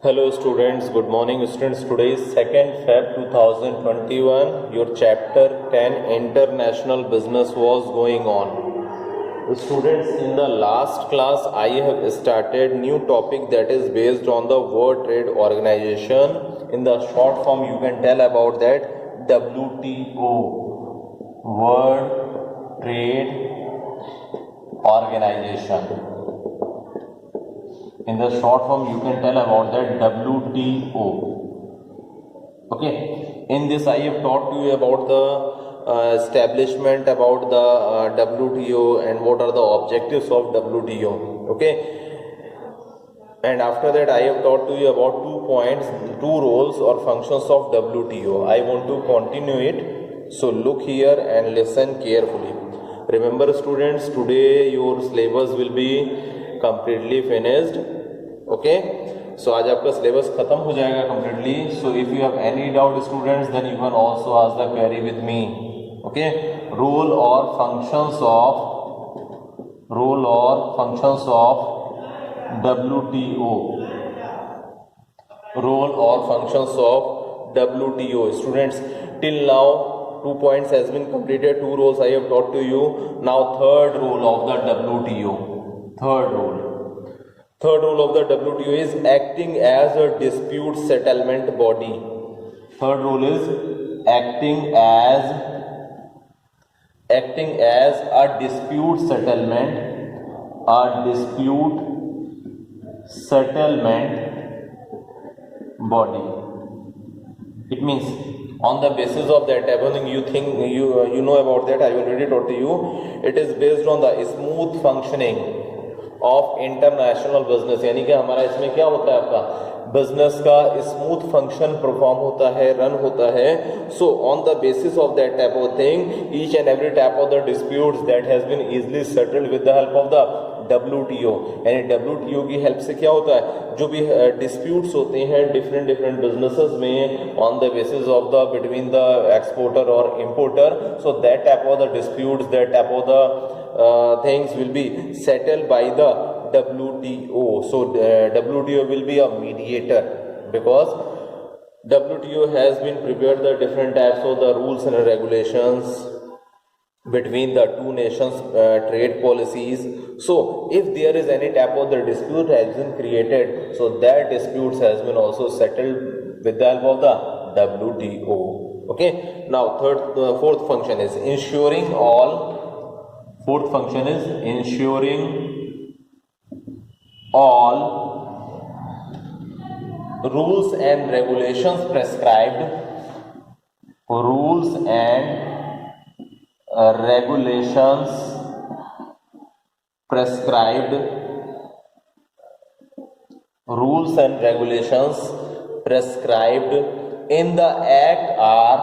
Hello students, good morning students. Today is 2nd Feb 2021. Your chapter 10 International Business was going on. Students, in the last class I have started new topic that is based on the World Trade Organization. In the short form you can tell about that WTO, World Trade Organization. In the short form you can tell about that WTO. Okay, in this I have taught you about the establishment about the WTO and what are the objectives of WTO. Okay, and after that I have taught to you about 2 points, 2 roles or functions of WTO. I want to continue it, so look here and listen carefully. Remember students, today your syllabus will be completely finished. Okay, so आज आपका syllabus खत्म हो जाएगा completely. So if you have any doubt students, then you can also ask the query with me. Okay, role or functions of WTO. Role or functions of WTO. Students, till now 2 points has been completed, 2 roles I have taught to you. Now third role of the WTO. Third role of the WTO is acting as a dispute settlement body. Third role is acting as a dispute settlement body. It means on the basis of that everything you think you know about that, I already taught to you. It is based on the smooth functioning of international business, यानी कि हमारा इसमें क्या होता है, आपका business का smooth function perform होता है, रन होता है. So on the basis of that type of thing, each and every type of the disputes that has been easily settled with the help of the WTO. यानी WTO की help से क्या होता है, जो भी डिस्प्यूट्स होते हैं डिफरेंट बिजनेसेस में on the basis of the between the exporter और importer, so that type of the disputes, that type of the things will be settled by the WTO. So WTO will be a mediator, because WTO has been prepared the different types of the rules and regulations between the two nations trade policies. So if there is any type of the dispute has been created, so that disputes has been also settled with the help of the WTO. Okay, now fourth function is ensuring all rules and regulations prescribed in the act are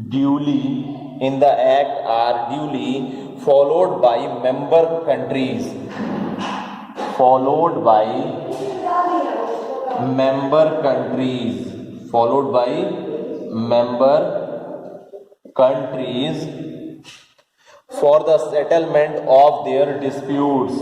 duly followed by member countries, for the settlement of their disputes,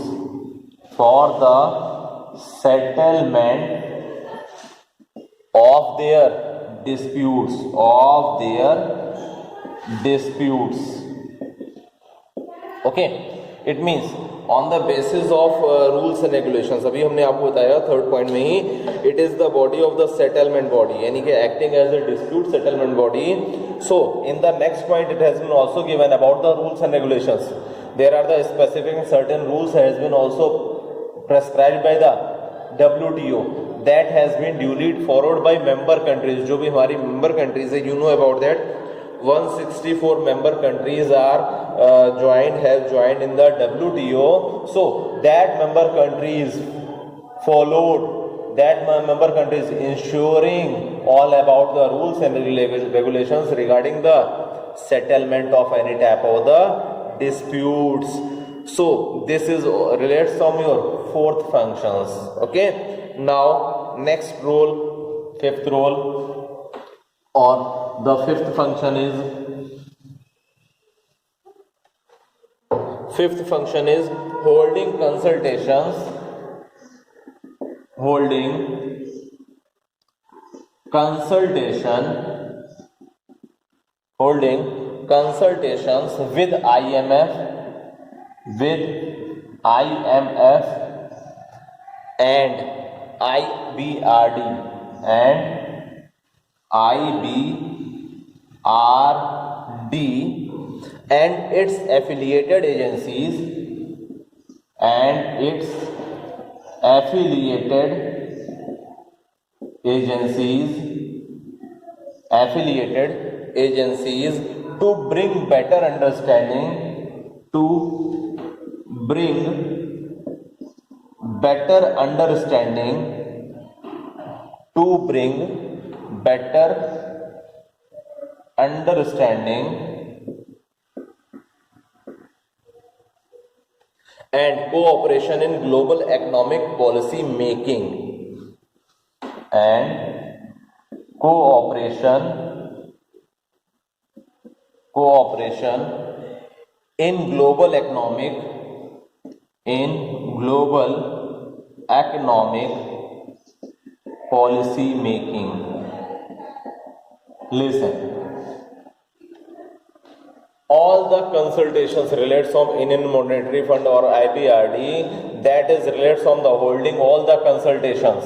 Okay, it means on the basis of rules and regulations. अभी हमने आपको बताया third point में ही, it is the body of the settlement body, यानी कि acting as a dispute settlement body. So in the next point it has been also given about the rules and regulations. There are the specific certain rules has been also prescribed by the WTO that has been duly followed by member countries. जो भी हमारी member countries है, you know about that. 164 member countries are have joined in the WTO. So that member countries ensuring all about the rules and regulations regarding the settlement of any type of the disputes. So this is relates from your fourth functions. Okay, now next role, fifth role, or the fifth function is Fifth function is holding consultations with IMF and IBRD and its affiliated agencies to bring better understanding and cooperation in global economic policy making in global economic policy making. Listen, all the consultations relates from Indian Monetary Fund or IBRD, that is relates from the holding all the consultations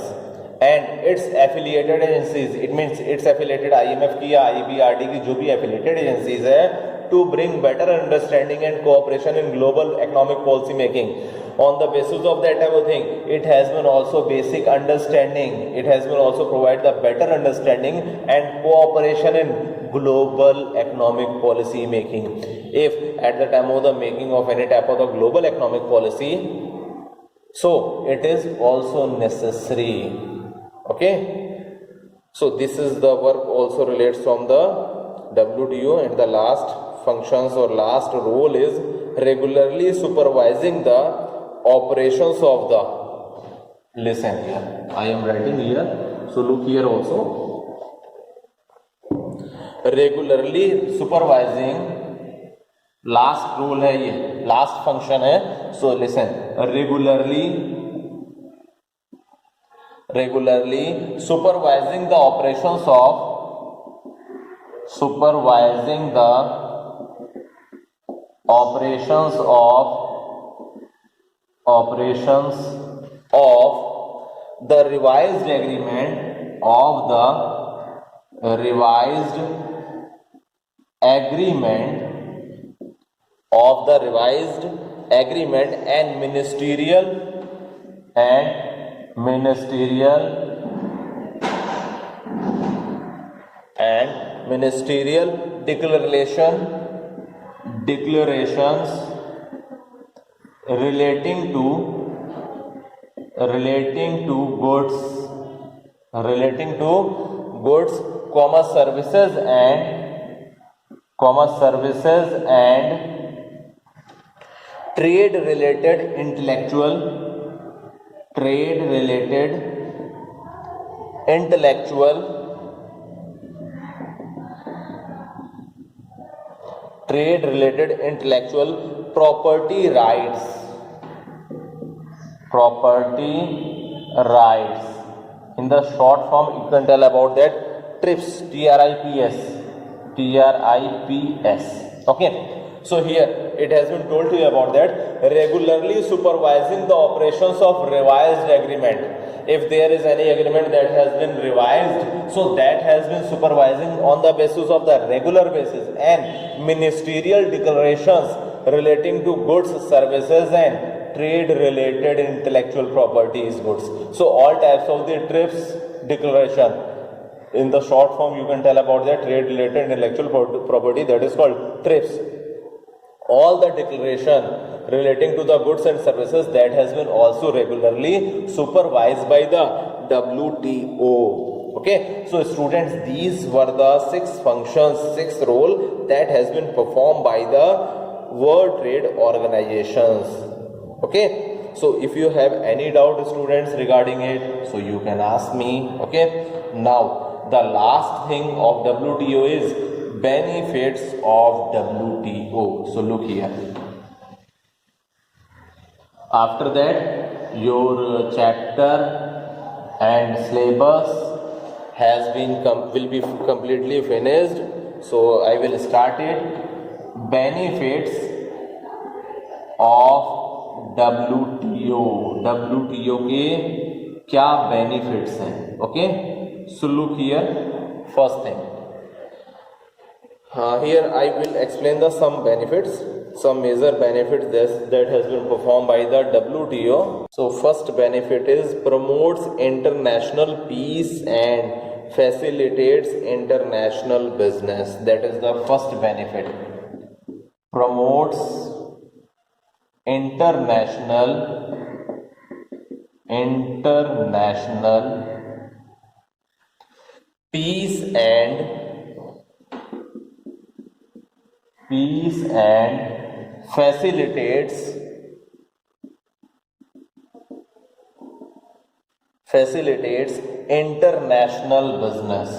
and its affiliated agencies, it means its affiliated IMF की या IBRD की जो भी affiliated agencies है, to bring better understanding and cooperation in global economic policy making. On the basis of that everything, it has been also basic understanding, it has been also provide the better understanding and cooperation in global economic policy making. If at the time of the making of any type of the global economic policy, so it is also necessary. Okay, so this is the work also relates from the WTO, and the last functions or last role is regularly supervising the operations of the, listen here, I am writing here, so look here also, regularly supervising, last rule है ये, last function है, so listen, regularly supervising the operations of the revised agreement and ministerial declarations relating to goods, services and trade related intellectual property rights. In the short form, you can tell about that TRIPS, TRIPS. Okay, so here it has been told to you about that regularly supervising the operations of revised agreement. If there is any agreement that has been revised, so that has been supervising on the basis of the regular basis, and ministerial declarations relating to goods, services and trade related intellectual properties goods. So all types of the TRIPS declaration, in the short form you can tell about that trade related intellectual property, that is called TRIPS. All the declaration relating to the goods and services, that has been also regularly supervised by the WTO. Okay, so students, these were the 6 functions, 6 role that has been performed by the World Trade Organizations. Okay, so if you have any doubt, students, regarding it, so you can ask me. Okay, now the last thing of WTO is benefits of WTO. So look here, After that, your chapter and syllabus will be completely finished. So I will start it. Benefits of WTO. WTO के क्या benefits हैं? Okay. So look here. First thing. Here I will explain the some benefits, some major benefits that has been performed by the WTO. So first benefit is promotes international peace and facilitates international business. That is the first benefit. Promotes international peace and facilitates international business.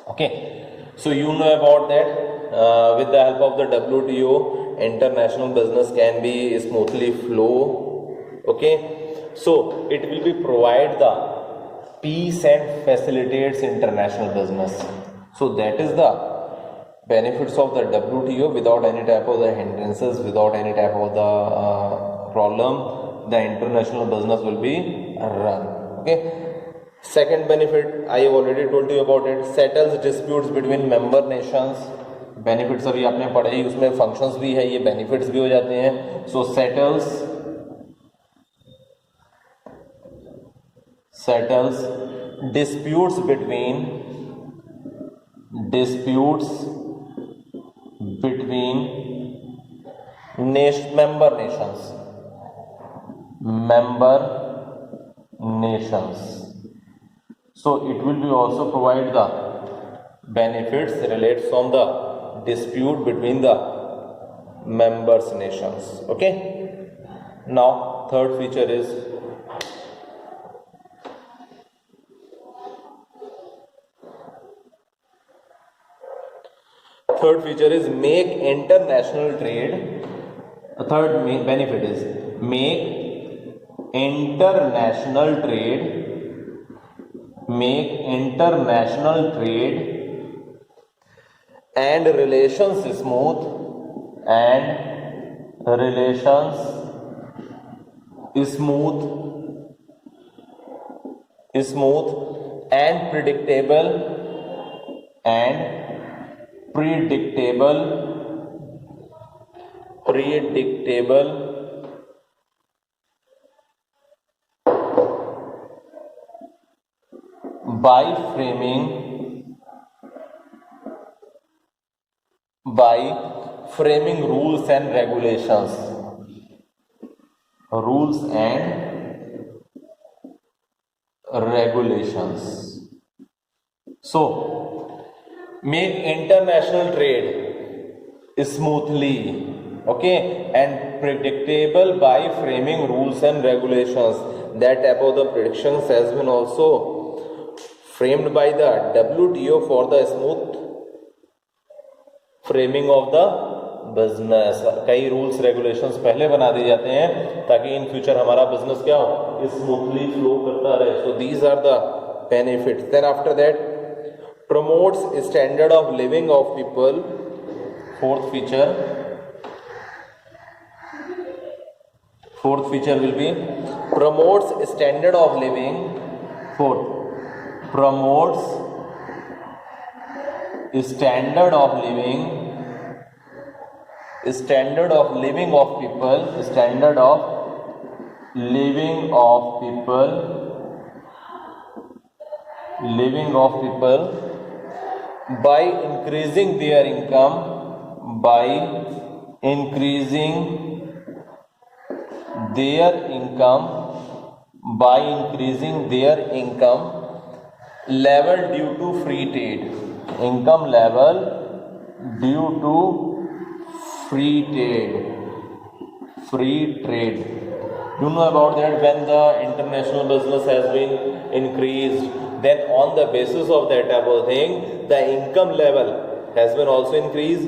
Okay, so you know about that. With the help of the WTO, international business can be smoothly flow. Okay, so it will be provide the peace and facilitates international business. So that is the benefits of the WTO. Without any type of the hindrances, without any type of the problem, the international business will be run. Okay. Second benefit, I have already told you about it. Settles disputes between member nations. Benefits अभी आपने पढ़े ही, उसमें functions भी है, ये benefits भी हो जाते हैं. सो settles disputes between member nations. So it will be also provide the benefits related from the dispute between the members nations. Okay, now third feature is make international trade. The third main benefit is make international trade and relations smooth and predictable by framing rules and regulations. So make international trade smoothly, okay, and predictable by framing rules and regulations. That type of the predictions has been also framed by the WTO for the smooth framing of the business. कई rules regulations पहले बना दिए जाते हैं ताकि in future हमारा business क्या हो, स्मूथली फ्लो करता रहे. So these are the benefits. Then after that promotes standard of living of people. Fourth feature will be promotes standard of living. Promotes standard of living of people. By increasing their income, level due to free trade. Income level due to free trade. You know about that, when the international business has been increased, then on the basis of that above thing, the income level has been also increased.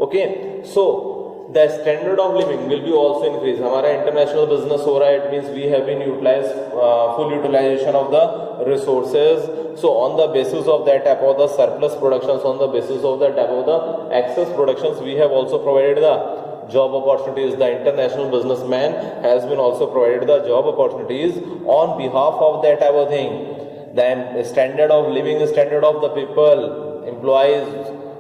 Okay, so the standard of living will be also increased. हमारा international business हो रहा है, it means we have been utilized full utilization of the resources. So on the basis of that type of the surplus productions, on the basis of that type of the excess productions, we have also provided the job opportunities. The international businessman has been also provided the job opportunities on behalf of that type of thing. Then standard of living, standard of the people, employees,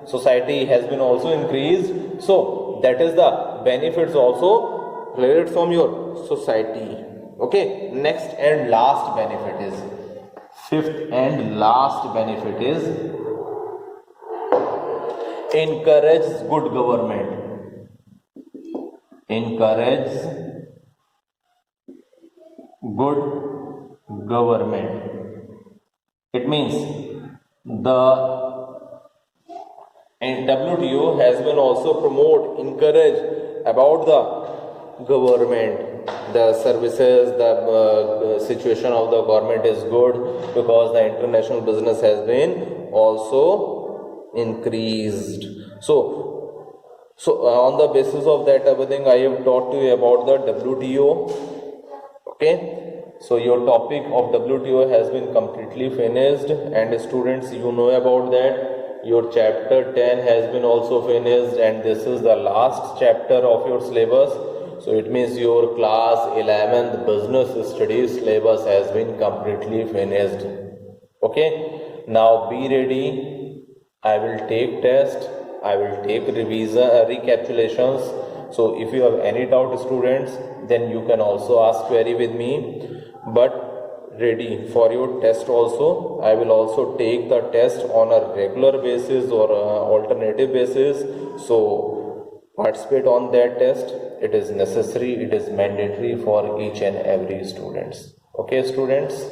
society has been also increased. So that is the benefits also related from your society. Okay, next and last benefit is, fifth and last benefit is, encourage good government. Encourage good government. It means the and WTO has been also promote, encourage about the government, the services, the situation of the government is good because the international business has been also increased. So on the basis of that everything I have taught to you about the WTO. Okay, so your topic of WTO has been completely finished, and students, you know about that. Your chapter 10 has been also finished, and this is the last chapter of your syllabus. So it means your class 11th business studies syllabus has been completely finished. Okay, now be ready. I will take test, I will take revision, recapitulations. So if you have any doubt, students, then you can also ask query with me. But ready for your test also. I will also take the test on a regular basis or alternative basis. So participate on that test. It is necessary, it is mandatory for each and every students. Okay, students.